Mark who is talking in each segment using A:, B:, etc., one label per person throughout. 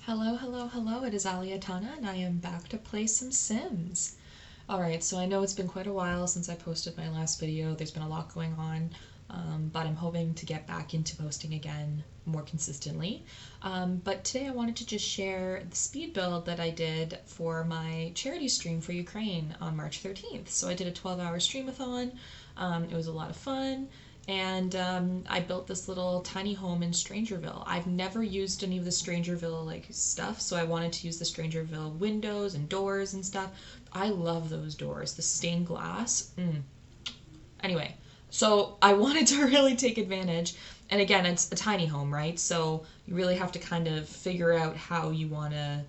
A: Hello, hello, hello, it is Aliatana and I am back to play some Sims. Alright, so I know it's been quite a while since I posted my last video, there's been a lot going on, but I'm hoping to get back into posting again more consistently. But today I wanted to just share the speed build that I did for my charity stream for Ukraine on March 13th. So I did a 12-hour streamathon, it was a lot of fun. And I built this little tiny home in Strangerville. I've never used any of the Strangerville like stuff, so I wanted to use the Strangerville windows and doors and stuff. I love those doors, the stained glass. Anyway, so I wanted to really take advantage. And again, it's a tiny home, right? So you really have to kind of figure out how you want to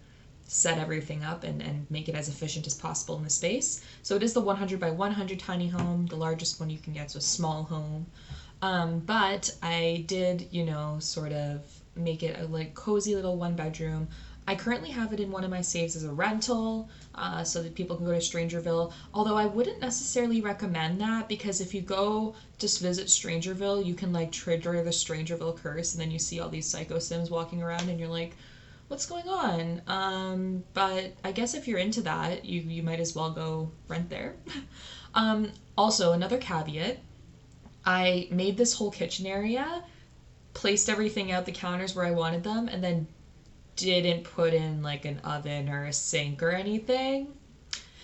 A: set everything up and make it as efficient as possible in the space. So it is the 100 by 100 tiny home, the largest one you can get, so a small home. But I did, sort of make it a like cozy little one bedroom. I currently have it in one of my saves as a rental, so that people can go to Strangerville. Although I wouldn't necessarily recommend that, because if you go just visit Strangerville, you can like trigger the Strangerville curse, and then you see all these psycho sims walking around, and you're like, what's going on? But I guess if you're into that, you might as well go rent there. Also, another caveat, I made this whole kitchen area, placed everything out the counters where I wanted them, and then didn't put in like an oven or a sink or anything.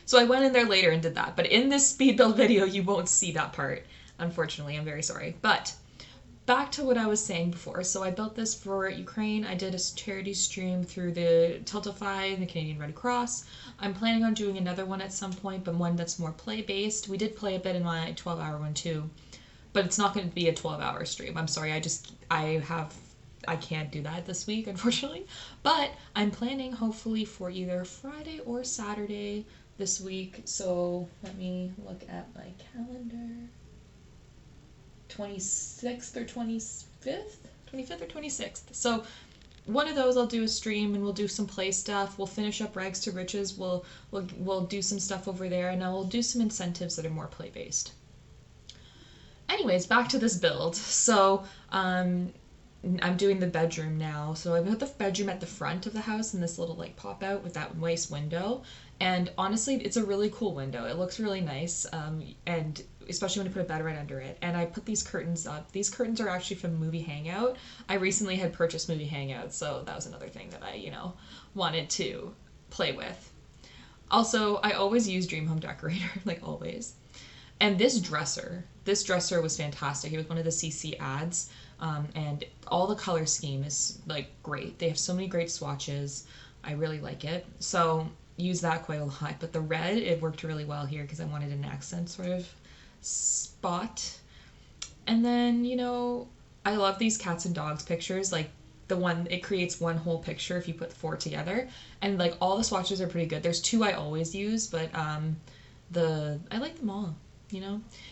A: So I went in there later and did that. But in this speed build video, you won't see that part. Unfortunately, I'm very sorry. But back to what I was saying before. So I built this for Ukraine. I did a charity stream through the Tiltify and the Canadian Red Cross. I'm planning on doing another one at some point, but one that's more play-based. We did play a bit in my 12-hour one too, but it's not going to be a 12-hour stream. I'm sorry, I can't do that this week, unfortunately. But I'm planning hopefully for either Friday or Saturday this week. So let me look at my calendar. 26th or 25th? 25th or 26th. So one of those I'll do a stream and we'll do some play stuff. We'll finish up Rags to Riches. We'll do some stuff over there, and I'll do some incentives that are more play based. Anyways, back to this build. So I'm doing the bedroom now. So I put the bedroom at the front of the house in this little like pop out with that nice window. And honestly, it's a really cool window. It looks really nice, and especially when you put a bed right under it. And I put these curtains up. These curtains are actually from Movie Hangout. I recently had purchased Movie Hangout, so that was another thing that I, wanted to play with. Also, I always use Dream Home Decorator, like always. And this dresser was fantastic. It was one of the CC ads, and all the color scheme is like great. They have so many great swatches. I really like it. So use that quite a lot. But the red, it worked really well here because I wanted an accent sort of spot. And then, I love these cats and dogs pictures. Like it creates one whole picture if you put 4 together. And like all the swatches are pretty good. There's 2 I always use, but I like them all.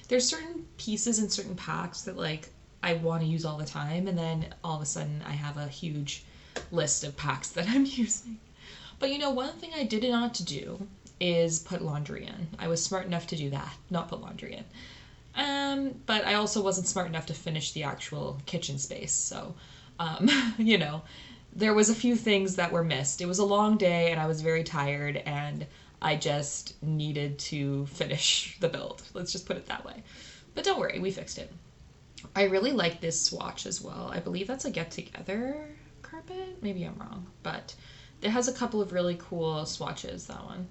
A: There's certain pieces in certain packs that like I want to use all the time, and then all of a sudden I have a huge list of packs that I'm using. But one thing I did not to do is put laundry in. I was smart enough to do that, not put laundry in. But I also wasn't smart enough to finish the actual kitchen space, so there was a few things that were missed. It was a long day and I was very tired, and I just needed to finish the build. Let's just put it that way. But don't worry, we fixed it. I really like this swatch as well. I believe that's a Get Together carpet. Maybe I'm wrong, but it has a couple of really cool swatches, that one.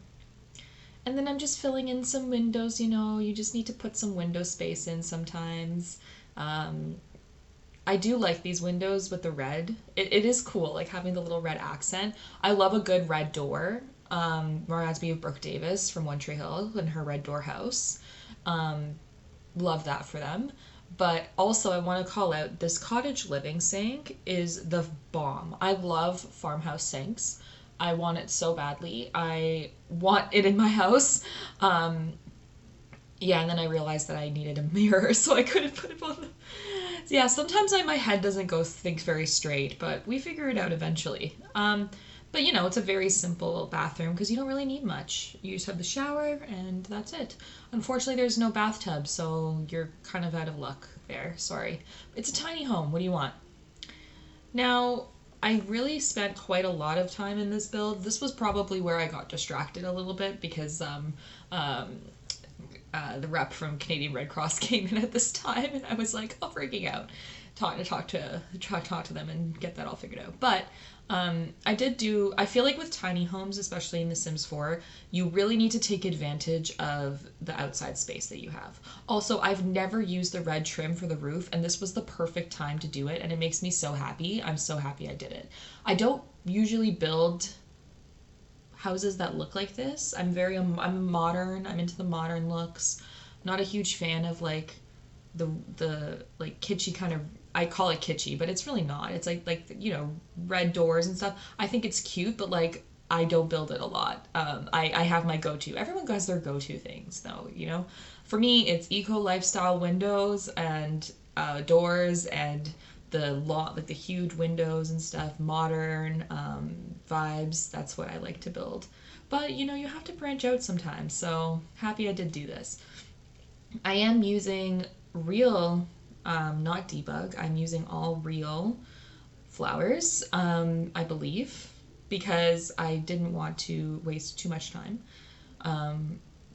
A: And then I'm just filling in some windows, you just need to put some window space in sometimes. I do like these windows with the red. It is cool, like having the little red accent. I love a good red door. Reminds me of Brooke Davis from One Tree Hill and her red door house. Love that for them. But also I want to call out this cottage living sink is the bomb. I love farmhouse sinks. I want it so badly. I want it in my house. Yeah, and then I realized that I needed a mirror, so I couldn't put it on the... Yeah, sometimes my head doesn't think very straight, but we figure it out eventually. But it's a very simple bathroom because you don't really need much. You just have the shower and that's it. Unfortunately, there's no bathtub, so you're kind of out of luck there. Sorry. It's a tiny home. What do you want? Now, I really spent quite a lot of time in this build. This was probably where I got distracted a little bit because the rep from Canadian Red Cross came in at this time, and I was like, oh, freaking out, talk to them and get that all figured out. But I feel like with tiny homes, especially in The Sims 4, you really need to take advantage of the outside space that you have. Also, I've never used the red trim for the roof, and this was the perfect time to do it, and it makes me so happy. I'm so happy I did it. I don't usually build houses that look like this. I'm modern. I'm into the modern looks. Not a huge fan of like the like kitschy kind of, I call it kitschy, but it's really not. It's like you know, red doors and stuff. I think it's cute, but like I don't build it a lot. I have my go-to. Everyone has their go-to things though, you know. For me, it's eco lifestyle windows and doors and like the huge windows and stuff, modern vibes. That's what I like to build. But you know, you have to branch out sometimes. So happy I did do this. I am using real, not debug. I'm using all real flowers, I believe, because I didn't want to waste too much time.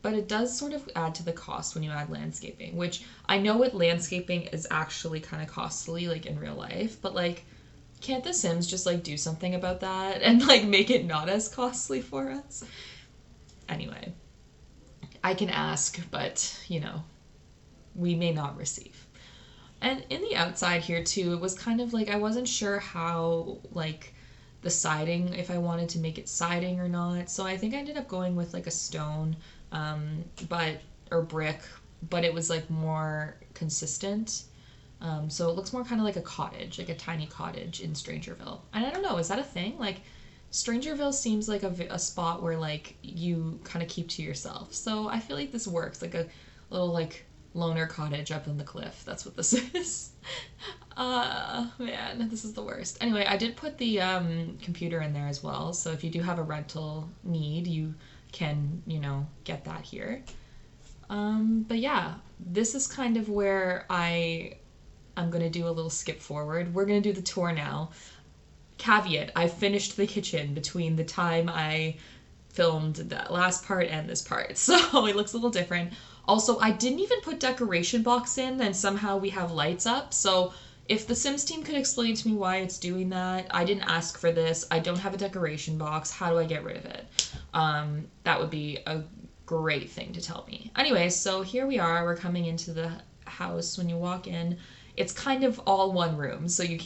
A: But it does sort of add to the cost when you add landscaping, which I know with landscaping is actually kind of costly, like in real life, but like, can't The Sims just like do something about that and like make it not as costly for us? Anyway, I can ask, but you know, we may not receive. And in the outside here too, it was kind of like I wasn't sure how like the siding, if I wanted to make it siding or not. So I think I ended up going with like a stone, but or brick, but it was like more consistent. So it looks more kind of like a cottage, like a tiny cottage in Strangerville. And I don't know, is that a thing? Like Strangerville seems like a spot where like you kind of keep to yourself. So I feel like this works, like a little like loner cottage up in the cliff. That's what this is. Man, this is the worst. Anyway, I did put the computer in there as well. So if you do have a rental need, you can, you know, get that here. But yeah, this is kind of where I'm going to do a little skip forward. We're going to do the tour now. Caveat, I finished the kitchen between the time I filmed that last part and this part, so it looks a little different. Also, I didn't even put decoration box in, and somehow we have lights up, so if the Sims team could explain to me why it's doing that. I didn't ask for this. I don't have a decoration box. How do I get rid of it? That would be a great thing to tell me. Anyway, so here we are. We're coming into the house. When you walk in, it's kind of all one room, so you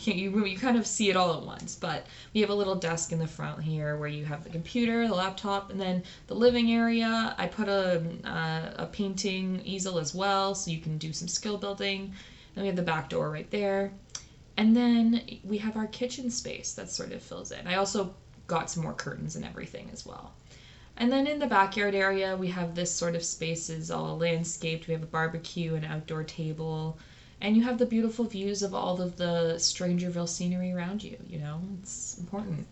A: kind of see it all at once. But we have a little desk in the front here where you have the computer, the laptop, and then the living area. I put a painting easel as well, so you can do some skill building. Then we have the back door right there. And then we have our kitchen space that sort of fills in. I also got some more curtains and everything as well. And then in the backyard area, we have this sort of spaces all landscaped. We have a barbecue, an outdoor table, and you have the beautiful views of all of the Strangerville scenery around you, you know? It's important.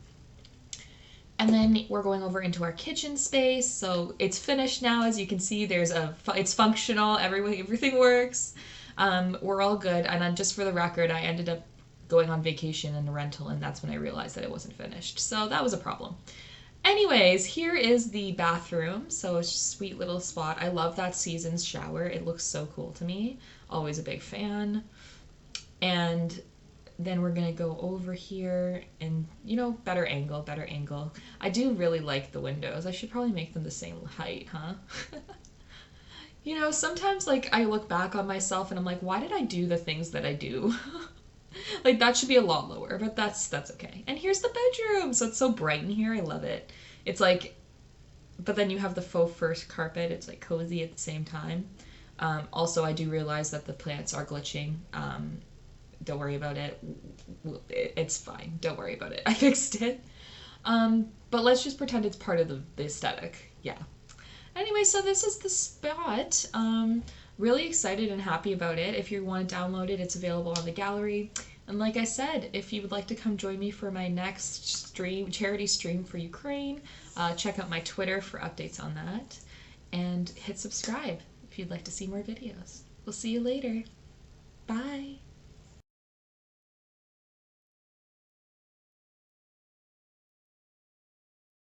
A: And then we're going over into our kitchen space. So it's finished now, as you can see. It's functional, everything works. We're all good. And then just for the record, I ended up going on vacation in a rental, and that's when I realized that it wasn't finished. So that was a problem. Anyways, here is the bathroom. So it's just a sweet little spot. I love that Seasons shower. It looks so cool to me. Always a big fan. And then we're going to go over here and, you know, better angle. I do really like the windows. I should probably make them the same height, huh? You know, sometimes, like, I look back on myself and I'm like, why did I do the things that I do? Like, that should be a lot lower, but that's okay. And here's the bedroom! So it's so bright in here. I love it. It's like, but then you have the faux fur carpet. It's, like, cozy at the same time. Also, I do realize that the plants are glitching. Don't worry about it. It's fine. Don't worry about it. I fixed it. But let's just pretend it's part of the aesthetic. Yeah. Anyway, so this is the spot. Really excited and happy about it. If you want to download it, it's available on the gallery. And like I said, if you would like to come join me for my next charity stream for Ukraine, check out my Twitter for updates on that. And hit subscribe if you'd like to see more videos. We'll see you later. Bye.